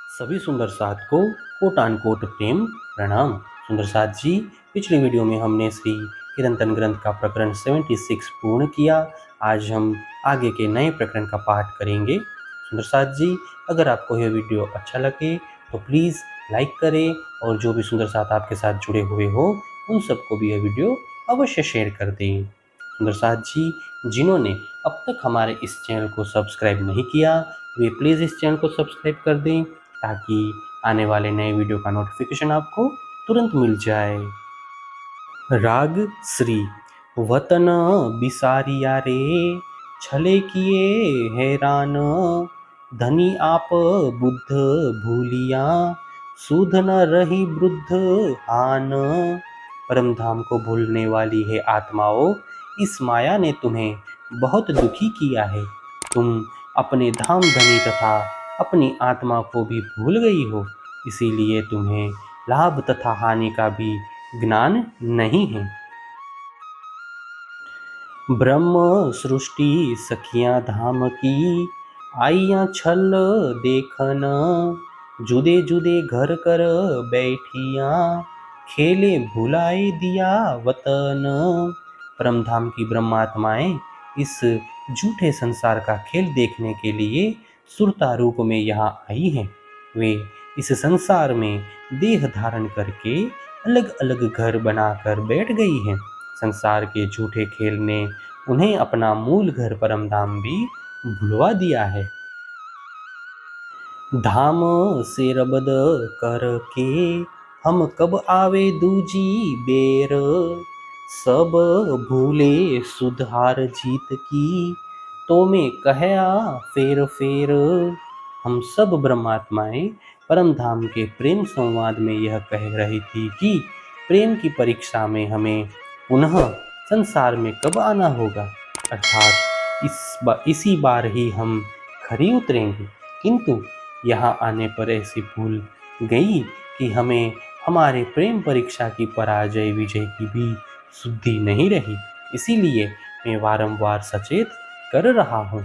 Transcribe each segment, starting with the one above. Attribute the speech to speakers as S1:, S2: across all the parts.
S1: सभी सुंदर साथ को कोट आन कोट प्रेम प्रणाम। सुंदर साथ जी, पिछली वीडियो में हमने श्री किरंतन ग्रंथ का प्रकरण 76 पूर्ण किया। आज हम आगे के नए प्रकरण का पाठ करेंगे। सुंदर साथ जी, अगर आपको यह वीडियो अच्छा लगे तो प्लीज़ लाइक करें और जो भी सुंदर साथ आपके साथ जुड़े हुए हो उन सबको भी यह वीडियो अवश्य शेयर कर दें। सुंदर साथ जी, जिन्होंने अब तक हमारे इस चैनल को सब्सक्राइब नहीं किया वे प्लीज़ इस चैनल को सब्सक्राइब कर दें ताकि आने वाले नए वीडियो का नोटिफिकेशन आपको तुरंत मिल जाए। राग श्री वतन बिसारिया रे छले किए हैरान, धनी आप बुद्ध भूलिया सुध न रही वृद्ध हान। परम धाम को भूलने वाली है आत्माओं, इस माया ने तुम्हें बहुत दुखी किया है। तुम अपने धाम धनी तथा अपनी आत्मा को भी भूल गई हो, इसीलिए तुम्हें लाभ तथा हानि का भी ज्ञान नहीं है। ब्रह्म सृष्टि सखियां धाम की आइयां छल देखन, जुदे जुदे घर कर बैठियां खेले भुलाए दिया वतन। परम धाम की ब्रह्मात्माएं इस झूठे संसार का खेल देखने के लिए सुरता रूप में यहाँ आई हैं। वे इस संसार में देह धारण करके अलग अलग घर बनाकर बैठ गई हैं। संसार के झूठे खेल ने उन्हें अपना मूल घर परम धाम भी भुलवा दिया है। धाम से रबद करके हम कब आवे दूजी बेर, सब भूले सुधार जीत की तो मैं कहया फेर फेर। हम सब ब्रह्मात्माएं परम धाम के प्रेम संवाद में यह कह रही थी कि प्रेम की परीक्षा में हमें पुनः संसार में कब आना होगा, अर्थात इसी बार ही हम खरी उतरेंगे। किंतु यहाँ आने पर ऐसी भूल गई कि हमें हमारे प्रेम परीक्षा की पराजय विजय की भी शुद्धि नहीं रही। इसीलिए मैं वारंवार सचेत कर रहा हूँ।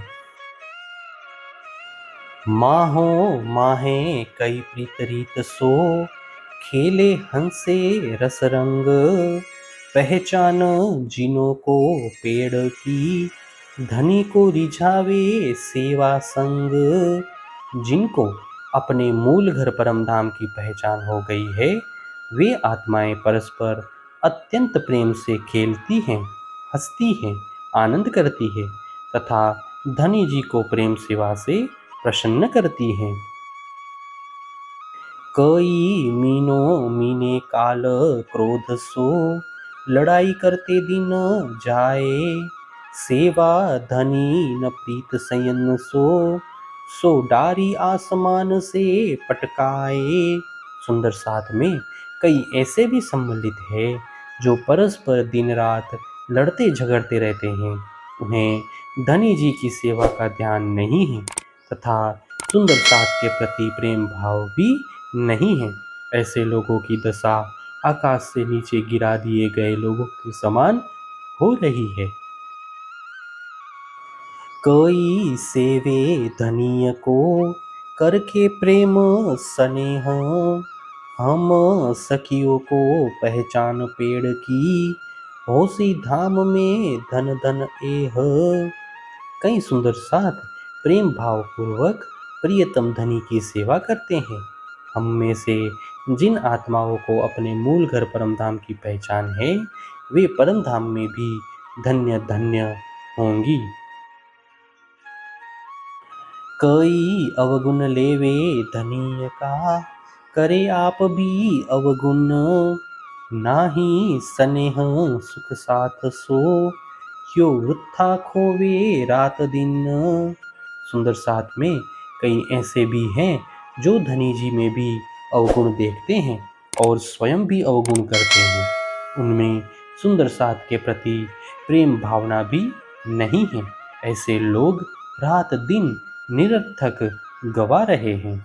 S1: माहो माहे कई प्रीतरीत सो, खेले हंसे रस रंग, पहचान जिनों को पेड़ की धनी को रिझावे सेवा संग। जिनको अपने मूल घर परम धाम की पहचान हो गई है, वे आत्माएं परस्पर अत्यंत प्रेम से खेलती हैं, हंसती हैं, आनंद करती हैं तथा धनी जी को प्रेम सेवा से प्रसन्न करती हैं। कई मीनो मीने काल क्रोध सो, लड़ाई करते दिन जाए, सेवा धनी न प्रीत संयन सो डारी आसमान से पटकाए। सुंदर साथ में कई ऐसे भी सम्मिलित हैं जो परस्पर दिन रात लड़ते झगड़ते रहते हैं। उन्हें धनी जी की सेवा का ध्यान नहीं है तथा सुंदर साथ के प्रति प्रेम भाव भी नहीं है। ऐसे लोगों की दशा आकाश से नीचे गिरा दिए गए लोगों के समान हो रही है। कोई सेवे धनिय को करके प्रेम स्नेह, हम सखियों को पहचान पेड़ की होसी धाम में धन धन एह। कई सुंदर साथ प्रेम भाव पूर्वक प्रियतम धनी की सेवा करते हैं। हम में से जिन आत्माओं को अपने मूल घर परम धाम की पहचान है, वे परम धाम में भी धन्य धन्य होंगी। कई अवगुण लेवे धनीय का, करे आप भी अवगुण, नाही स्नेह सुख साथ सो, क्यों वृथा खोवे रात दिन। सुंदर साथ में कई ऐसे भी हैं जो धनी जी में भी अवगुण देखते हैं और स्वयं भी अवगुण करते हैं। उनमें सुंदर साथ के प्रति प्रेम भावना भी नहीं है। ऐसे लोग रात दिन निरर्थक गवा रहे हैं।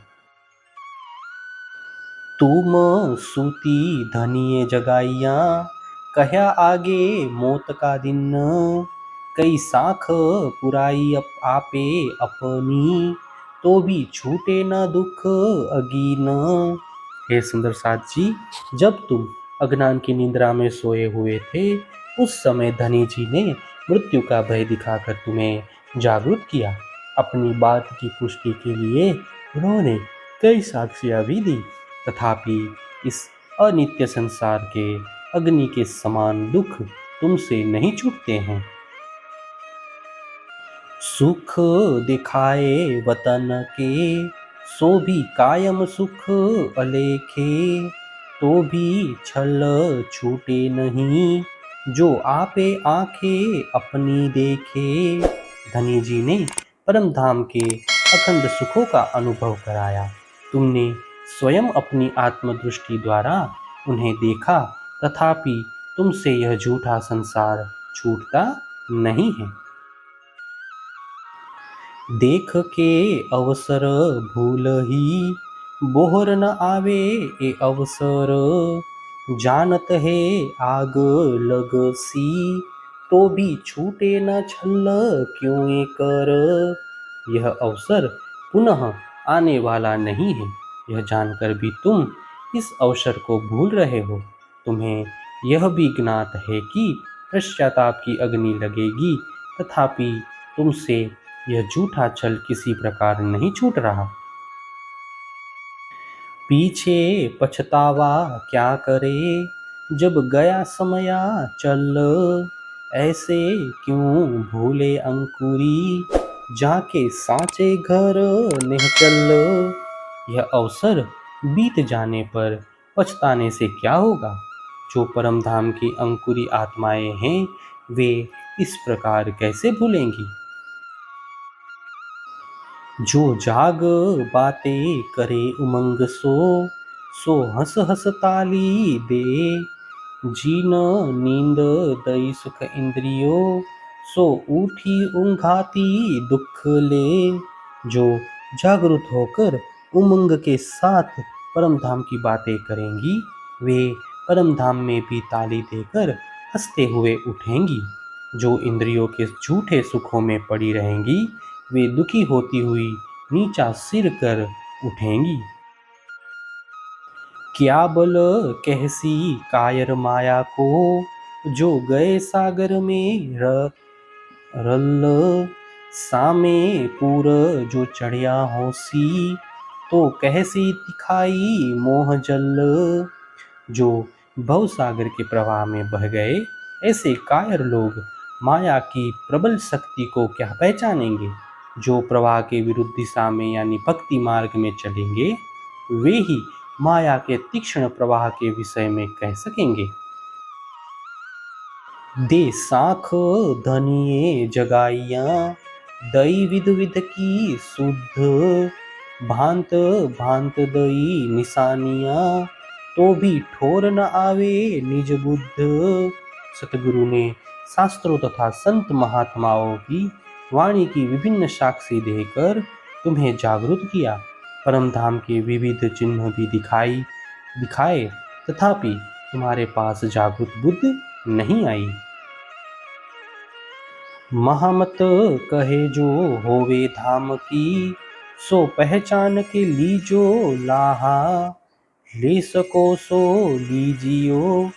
S1: तुम सूती धनिये जगाइया, कहया आगे मौत का दिन, कई साख पुराई आपे अपनी, तो भी छूटे न दुख अगीन। हे सुंदर साथ जी, जब तुम अज्ञान की निद्रा में सोए हुए थे, उस समय धनी जी ने मृत्यु का भय दिखाकर तुम्हें जागृत किया। अपनी बात की पुष्टि के लिए उन्होंने कई साक्ष्यां भी दी, तथापि इस अनित्य संसार के अग्नि के समान दुख तुमसे नहीं छूटते हैं। सुख दिखाए वतन के, सो भी कायम सुख अलेखे। तो भी छल छूटे नहीं, जो आपे आंखें अपनी देखे। धनी जी ने परम धाम के अखंड सुखों का अनुभव कराया। तुमने स्वयं अपनी आत्मदृष्टि द्वारा उन्हें देखा, तथापि तुमसे यह झूठा संसार छूटता नहीं है। देख के अवसर भूल ही, बोहर न आवे ए अवसर। जानत है आग लग सी, तो भी छूटे न छल क्यों ए कर। यह अवसर पुनः आने वाला नहीं है, यह जानकर भी तुम इस अवसर को भूल रहे हो। तुम्हें यह भी ज्ञात है कि पश्चाताप की अग्नि लगेगी, तथापि तुमसे यह झूठा छल किसी प्रकार नहीं छूट रहा। पीछे पछतावा क्या करे, जब गया समया चल। ऐसे क्यों भूले अंकुरी, जाके साँचे घर निहचल। यह अवसर बीत जाने पर पछताने से क्या होगा। जो परम धाम की अंकुरी आत्माएं हैं, वे इस प्रकार कैसे भूलेंगी। जो जाग बातें करे उमंग सो, सो हंस हंस ताली दे। जीन नींद दई सुख इंद्रियों, सो उठी ऊंघाती दुख ले। जो जागृत होकर उमंग के साथ परम धाम की बातें करेंगी, वे परम धाम में भी ताली देकर हंसते हुए उठेंगी। जो इंद्रियों के झूठे सुखों में पड़ी रहेंगी, वे दुखी होती हुई नीचा सिर कर उठेंगी। क्या बल कहसी कायर माया को, जो गए सागर में रल। सामे पूर जो चढ़िया होसी, तो कहसी दिखाई मोह जल। जो भव सागर के प्रवाह में बह गए, ऐसे कायर लोग माया की प्रबल शक्ति को क्या पहचानेंगे। जो प्रवाह के विरुद्ध दिशा में यानी भक्ति मार्ग में चलेंगे, वे ही माया के तीक्ष्ण प्रवाह के विषय में कह सकेंगे। दे साख धनिये जगाइया, दई विध विध की शुद्ध। भांत भांत दई निशानिया, तो भी ठोर न आवे निज बुद्ध। सतगुरु ने शास्त्रों तथा संत महात्माओं की वाणी की विभिन्न साक्षी देकर तुम्हें जागृत किया। परम धाम के विविध चिन्ह भी दिखाए, तथापि तुम्हारे पास जागृत बुद्धि नहीं आई। महामत कहे जो होवे धाम की, सो पहचान के लीजो लाहा। ले सको सो लीजियो,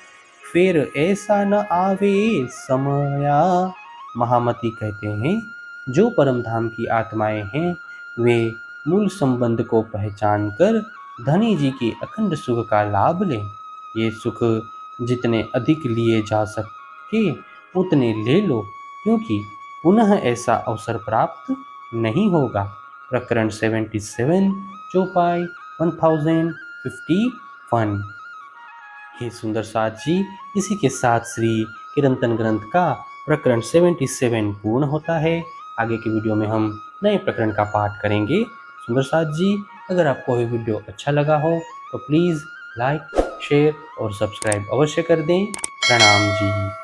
S1: फिर ऐसा न आवे समया। महामती कहते हैं, जो परम धाम की आत्माएं हैं, वे मूल संबंध को पहचान कर धनी जी के अखंड सुख का लाभ लें। ये सुख जितने अधिक लिए जा सके उतने ले लो, क्योंकि पुनः ऐसा अवसर प्राप्त नहीं होगा। प्रकरण 77 चौपाई 1051। हे सुंदर साथ जी, इसी के साथ श्री कीर्तन ग्रंथ का प्रकरण 77 पूर्ण होता है। आगे की वीडियो में हम नए प्रकरण का पाठ करेंगे। सुंदर साथ जी, अगर आपको ये वीडियो अच्छा लगा हो तो प्लीज़ लाइक, शेयर और सब्सक्राइब अवश्य कर दें। प्रणाम जी।